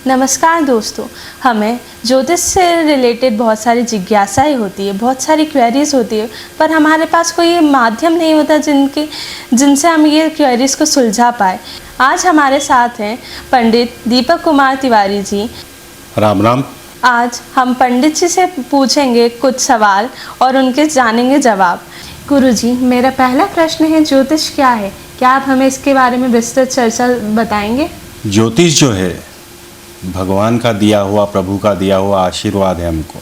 नमस्कार दोस्तों, हमें ज्योतिष से रिलेटेड बहुत सारी जिज्ञासाएं होती है, बहुत सारी क्वेरीज होती है, पर हमारे पास कोई माध्यम नहीं होता जिनसे हम ये क्वेरीज को सुलझा पाए। आज हमारे साथ हैं पंडित दीपक कुमार तिवारी जी। राम राम। आज हम पंडित जी से पूछेंगे कुछ सवाल और उनके जानेंगे जवाब। गुरुजी, मेरा पहला प्रश्न है, ज्योतिष क्या है? क्या आप हमें इसके बारे में विस्तृत चर्चा बताएंगे? ज्योतिष जो है भगवान का दिया हुआ, प्रभु का दिया हुआ आशीर्वाद है हमको।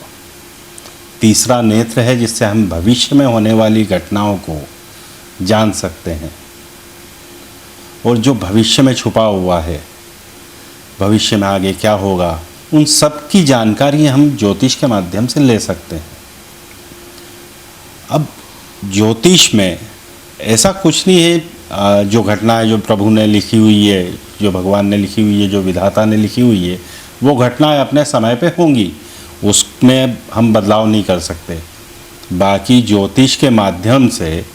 तीसरा नेत्र है जिससे हम भविष्य में होने वाली घटनाओं को जान सकते हैं, और जो भविष्य में छुपा हुआ है, भविष्य में आगे क्या होगा, उन सब की जानकारी हम ज्योतिष के माध्यम से ले सकते हैं। अब ज्योतिष में ऐसा कुछ नहीं है, जो घटनाएं जो प्रभु ने लिखी हुई है, जो भगवान ने लिखी हुई है, जो विधाता ने लिखी हुई है, वो घटनाएं अपने समय पे होंगी, उसमें हम बदलाव नहीं कर सकते। बाकी ज्योतिष के माध्यम से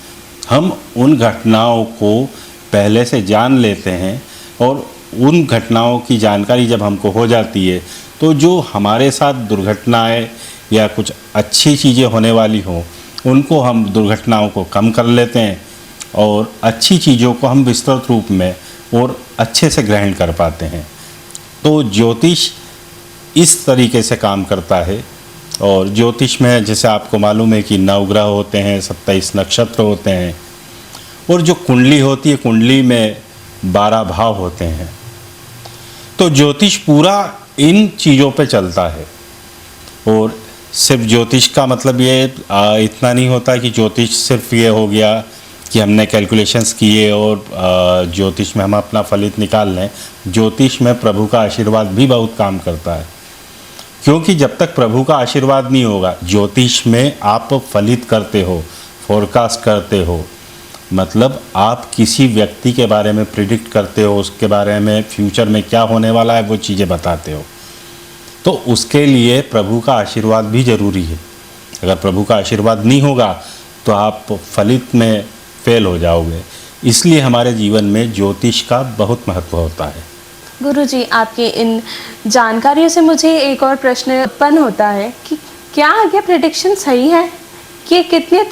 हम उन घटनाओं को पहले से जान लेते हैं, और उन घटनाओं की जानकारी जब हमको हो जाती है तो जो हमारे साथ दुर्घटनाएं या कुछ अच्छी चीज़ें होने वाली हों, उनको हम दुर्घटनाओं को कम कर लेते हैं और अच्छी चीज़ों को हम विस्तृत रूप में और अच्छे से ग्रहण कर पाते हैं। तो ज्योतिष इस तरीके से काम करता है। और ज्योतिष में जैसे आपको मालूम है कि नवग्रह होते हैं, 27 नक्षत्र होते हैं, और जो कुंडली होती है, कुंडली में 12 भाव होते हैं। तो ज्योतिष पूरा इन चीज़ों पे चलता है। और सिर्फ ज्योतिष का मतलब ये इतना नहीं होता कि ज्योतिष सिर्फ ये हो गया कि हमने कैलकुलेशंस किए और ज्योतिष में हम अपना फलित निकाल लें। ज्योतिष में प्रभु का आशीर्वाद भी बहुत काम करता है, क्योंकि जब तक प्रभु का आशीर्वाद नहीं होगा, ज्योतिष में आप फलित करते हो, फोरकास्ट करते हो, मतलब आप किसी व्यक्ति के बारे में प्रिडिक्ट करते हो, उसके बारे में फ्यूचर में क्या होने वाला है वो चीज़ें बताते हो। तो उसके लिए प्रभु का आशीर्वाद भी ज़रूरी है। अगर प्रभु का आशीर्वाद नहीं होगा तो आप फलित में फेल हो जाओगे। इसलिए हमारे जीवन में ज्योतिष का बहुत महत्व होता है। गुरुजी, आपकी इन जानकारियों से मुझे एक और प्रश्न उत्पन्न होता है कि क्या ये प्रेडिक्शन सही है? कि कितने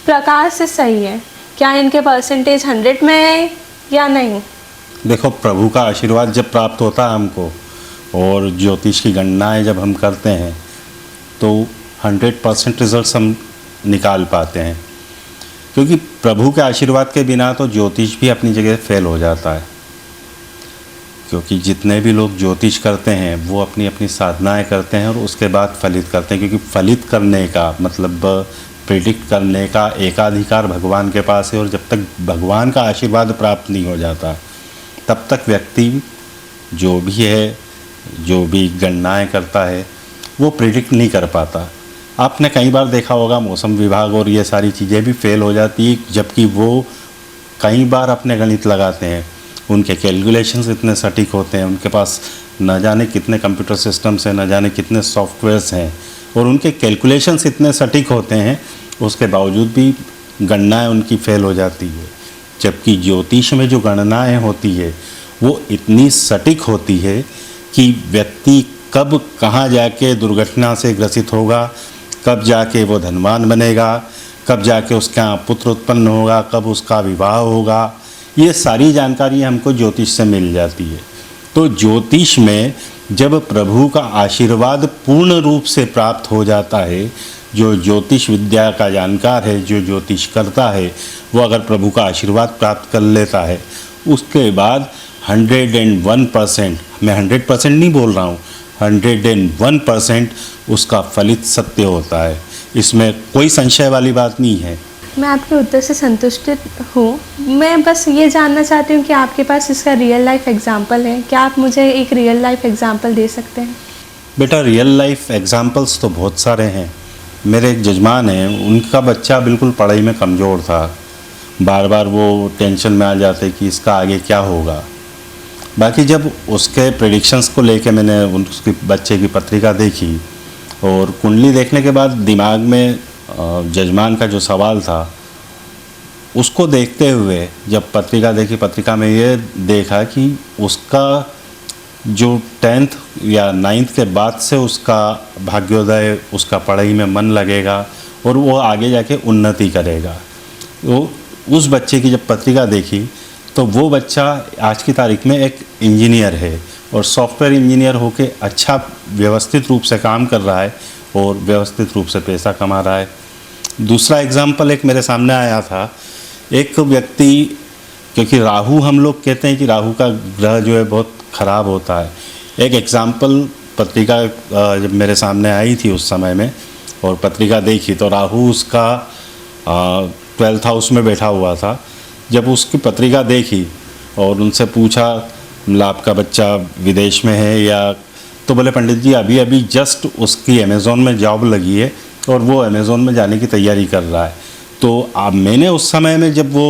प्रकार से सही है? क्या इनके परसेंटेज 100 में है या नहीं? देखो, प्रभु का आशीर्वाद जब प्राप्त होता है हमको, और ज्योतिष की गणनाएं जब हम करते हैं, तो 100% रिजल्ट्स हम निकाल पाते हैं। क्योंकि प्रभु के आशीर्वाद के बिना तो ज्योतिष भी अपनी जगह फेल हो जाता है। क्योंकि जितने भी लोग ज्योतिष करते हैं वो अपनी अपनी साधनाएं करते हैं और उसके बाद फलित करते हैं। क्योंकि फलित करने का मतलब प्रिडिक्ट करने का एकाधिकार भगवान के पास है, और जब तक भगवान का आशीर्वाद प्राप्त नहीं हो जाता तब तक व्यक्ति जो भी है, जो भी गणनाएं करता है, वो प्रिडिक्ट नहीं कर पाता। आपने कई बार देखा होगा मौसम विभाग और ये सारी चीज़ें भी फेल हो जाती है, जबकि वो कई बार अपने गणित लगाते हैं, उनके कैलकुलेशंस इतने सटीक होते हैं, उनके पास न जाने कितने कंप्यूटर सिस्टम्स हैं, न जाने कितने सॉफ्टवेयर्स हैं, और उनके कैलकुलेशंस इतने सटीक होते हैं, उसके बावजूद भी गणनाएं उनकी फेल हो जाती है। जबकि ज्योतिष में जो गणनाएं होती है वो इतनी सटीक होती है कि व्यक्ति कब कहाँ जाके दुर्घटना से ग्रसित होगा, कब जाके वो धनवान बनेगा, कब जाके उसके यहाँ पुत्र उत्पन्न होगा, कब उसका विवाह होगा, ये सारी जानकारी हमको ज्योतिष से मिल जाती है। तो ज्योतिष में जब प्रभु का आशीर्वाद पूर्ण रूप से प्राप्त हो जाता है, जो ज्योतिष विद्या का जानकार है, जो ज्योतिष करता है, वो अगर प्रभु का आशीर्वाद प्राप्त कर लेता है, उसके बाद 101%, मैं 100% नहीं बोल रहा हूँ, 101% उसका फलित सत्य होता है। इसमें कोई संशय वाली बात नहीं है। मैं आपके उत्तर से संतुष्ट हूँ। मैं बस ये जानना चाहती हूँ कि आपके पास इसका रियल लाइफ एग्जाम्पल है। क्या आप मुझे एक रियल लाइफ एग्जाम्पल दे सकते हैं? बेटा, रियल लाइफ एग्जाम्पल्स तो बहुत सारे हैं। मेरे एक जजमान हैं, उनका बच्चा बिल्कुल पढ़ाई में कमज़ोर था। बार बार वो टेंशन में आ जाते कि इसका आगे क्या होगा। बाकी जब उसके प्रेडिक्शंस को लेके मैंने उसके बच्चे की पत्रिका देखी, और कुंडली देखने के बाद दिमाग में जजमान का जो सवाल था उसको देखते हुए जब पत्रिका देखी, पत्रिका में ये देखा कि उसका जो 10th या 9th के बाद से उसका भाग्योदय, उसका पढ़ाई में मन लगेगा और वो आगे जाके उन्नति करेगा। तो उस बच्चे की जब पत्रिका देखी तो वो बच्चा आज की तारीख में एक इंजीनियर है और सॉफ्टवेयर इंजीनियर होके अच्छा व्यवस्थित रूप से काम कर रहा है और व्यवस्थित रूप से पैसा कमा रहा है। दूसरा एग्जाम्पल एक मेरे सामने आया था, एक व्यक्ति, क्योंकि राहु हम लोग कहते हैं कि राहु का ग्रह जो है बहुत ख़राब होता है। एक एग्जाम्पल पत्रिका जब मेरे सामने आई थी उस समय में और पत्रिका देखी तो राहु उसका 12th हाउस में बैठा हुआ था। जब उसकी पत्रिका देखी और उनसे पूछा मतलब आपका बच्चा विदेश में है या, तो बोले पंडित जी अभी अभी जस्ट उसकी अमेज़ॉन में जॉब लगी है और वो अमेज़ॉन में जाने की तैयारी कर रहा है। तो अब मैंने उस समय में जब वो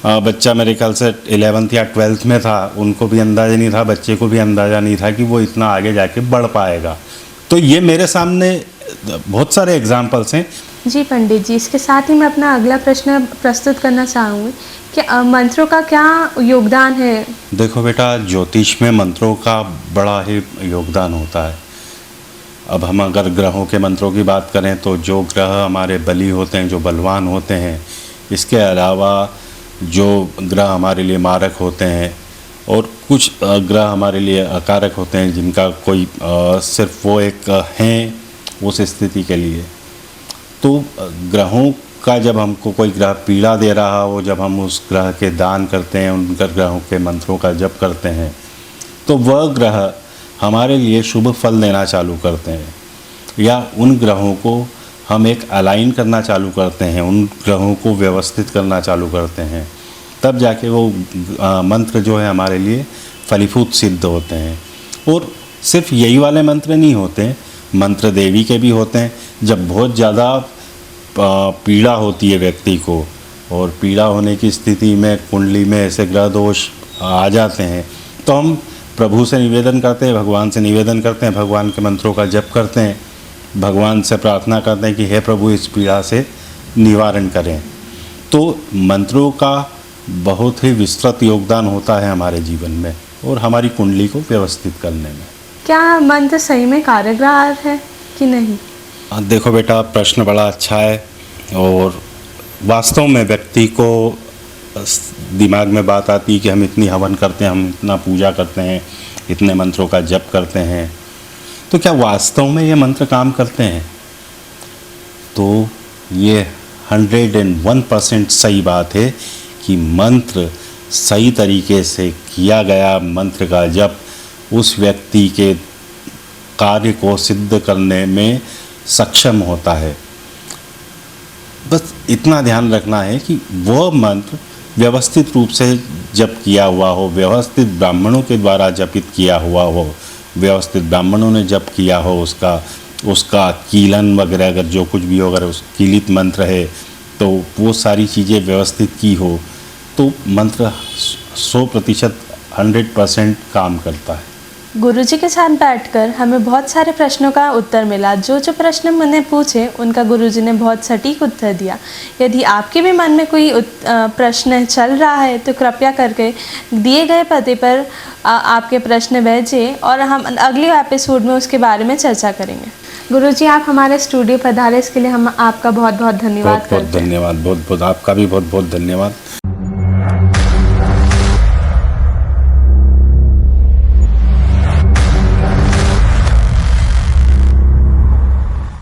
बच्चा मेरे ख्याल से 11th या 12th में था, उनको भी अंदाज़ा नहीं था, बच्चे को भी अंदाज़ा नहीं था कि वो इतना आगे जाके बढ़ पाएगा। तो ये मेरे सामने बहुत सारे एग्जाम्पल्स हैं। जी पंडित जी, इसके साथ ही मैं अपना अगला प्रश्न प्रस्तुत करना चाहूँगी कि मंत्रों का क्या योगदान है। देखो बेटा, ज्योतिष में मंत्रों का बड़ा ही योगदान होता है। अब हम अगर ग्रहों के मंत्रों की बात करें तो जो ग्रह हमारे बली होते हैं, जो बलवान होते हैं, इसके अलावा जो ग्रह हमारे लिए मारक होते हैं और कुछ ग्रह हमारे लिए अकारक होते हैं, जिनका कोई सिर्फ वो एक हैं उस स्थिति के लिए। तो ग्रहों का जब हमको कोई ग्रह पीड़ा दे रहा हो, जब हम उस ग्रह के दान करते हैं, उन ग्रहों के मंत्रों का जप करते हैं, तो वह ग्रह हमारे लिए शुभ फल देना चालू करते हैं या उन ग्रहों को हम एक अलाइन करना चालू करते हैं, उन ग्रहों को व्यवस्थित करना चालू करते हैं, तब जाके वो मंत्र जो है हमारे लिए फलीभूत सिद्ध होते हैं। और सिर्फ यही वाले मंत्र नहीं होते, मंत्र देवी के भी होते हैं। जब बहुत ज़्यादा पीड़ा होती है व्यक्ति को और पीड़ा होने की स्थिति में कुंडली में ऐसे ग्रह दोष आ जाते हैं, तो हम प्रभु से निवेदन करते हैं, भगवान से निवेदन करते हैं, भगवान के मंत्रों का जप करते हैं, भगवान से प्रार्थना करते हैं कि हे प्रभु इस पीड़ा से निवारण करें। तो मंत्रों का बहुत ही विस्तृत योगदान होता है हमारे जीवन में और हमारी कुंडली को व्यवस्थित करने में। क्या मंत्र सही में कारगर है कि नहीं? देखो बेटा, प्रश्न बड़ा अच्छा है और वास्तव में व्यक्ति को दिमाग में बात आती है कि हम इतनी हवन करते हैं, हम इतना पूजा करते हैं, इतने मंत्रों का जप करते हैं, तो क्या वास्तव में ये मंत्र काम करते हैं? तो ये 101% सही बात है कि मंत्र सही तरीके से किया गया मंत्र का जप उस व्यक्ति के कार्य को सिद्ध करने में सक्षम होता है। बस इतना ध्यान रखना है कि वह मंत्र व्यवस्थित रूप से जप किया हुआ हो, व्यवस्थित ब्राह्मणों के द्वारा जपित किया हुआ हो, व्यवस्थित ब्राह्मणों ने जप किया हो, उसका कीलन वगैरह अगर जो कुछ भी हो, अगर उस कीलित मंत्र है तो वो सारी चीज़ें व्यवस्थित की हो तो मंत्र 100% 100% काम करता है। गुरुजी के साथ बैठकर हमें बहुत सारे प्रश्नों का उत्तर मिला। जो जो प्रश्न मैंने पूछे उनका गुरुजी ने बहुत सटीक उत्तर दिया। यदि आपके भी मन में कोई प्रश्न चल रहा है तो कृपया करके दिए गए पते पर आपके प्रश्न भेजें और हम अगले एपिसोड में उसके बारे में चर्चा करेंगे। गुरुजी, आप हमारे स्टूडियो पधारे, इसके लिए हम आपका बहुत बहुत धन्यवाद करते हैं। बहुत धन्यवाद, बहुत बहुत आपका भी बहुत बहुत धन्यवाद।